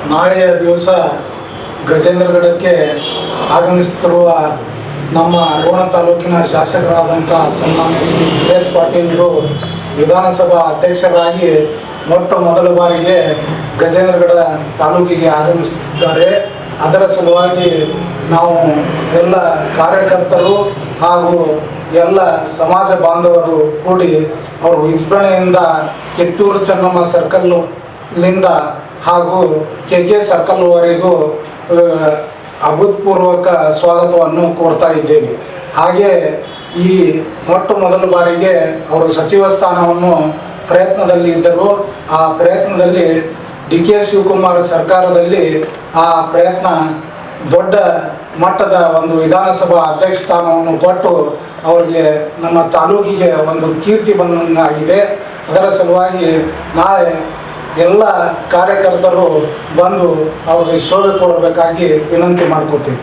ನಾಳೆಯ ದಿವಸ ಗಜೇಂದ್ರಗಡಕ್ಕೆ ಆಗಮಿಸುತ್ತಿರುವ ನಮ್ಮ ರೋಣ ತಾಲೂಕಿನ ಶಾಸಕರಾದಂಥ ಸನ್ಮಾನ್ಯ ಶ್ರೀ ಜಿ.ಎಸ್. ಪಾಟೀಲರು ವಿಧಾನಸಭಾ ಅಧ್ಯಕ್ಷರಾಗಿ ಮೊಟ್ಟ ಮೊದಲ ಬಾರಿಗೆ ಗಜೇಂದ್ರಗಡ ತಾಲೂಕಿಗೆ ಆಗಮಿಸುತ್ತಿದ್ದಾರೆ. ಅದರ ಸಲುವಾಗಿ ನಾವು ಎಲ್ಲ ಕಾರ್ಯಕರ್ತರು ಹಾಗೂ ಎಲ್ಲ ಸಮಾಜ ಬಾಂಧವರು ಕೂಡಿ ಅವರು ವಿಜೃಂಭಣೆಯಿಂದ ಕಿತ್ತೂರು ಚೆನ್ನಮ್ಮ ಸರ್ಕಲ್ನಿಂದ ಹಾಗೂ ಕೆ ಸರ್ಕಲ್ವರೆಗೂ ಅಭೂತಪೂರ್ವಕ ಸ್ವಾಗತವನ್ನು ಕೋರ್ತಾ ಇದ್ದೇವೆ. ಹಾಗೆ ಈ ಮೊಟ್ಟ ಮೊದಲ ಬಾರಿಗೆ ಅವರು ಸಚಿವ ಸ್ಥಾನವನ್ನು ಪ್ರಯತ್ನದಲ್ಲಿ ಇದ್ದರು. ಆ ಪ್ರಯತ್ನದಲ್ಲಿ ಡಿ.ಕೆ. ಶಿವಕುಮಾರ್ ಸರ್ಕಾರದಲ್ಲಿ ಆ ಪ್ರಯತ್ನ ದೊಡ್ಡ ಮಟ್ಟದ ಒಂದು ವಿಧಾನಸಭಾ ಅಧ್ಯಕ್ಷ ಸ್ಥಾನವನ್ನು ಕೊಟ್ಟು ಅವರಿಗೆ ನಮ್ಮ ತಾಲೂಕಿಗೆ ಒಂದು ಕೀರ್ತಿ ಬಂದಂಗಾಗಿದೆ. ಅದರ ಸಲುವಾಗಿ ನಾಳೆ ಎಲ್ಲ ಕಾರ್ಯಕರ್ತರು ಬಂದು ಅವರಿಗೆ ಶೋಭೆ ಕೊಡಬೇಕಾಗಿ ವಿನಂತಿ ಮಾಡ್ಕೋತೀವಿ.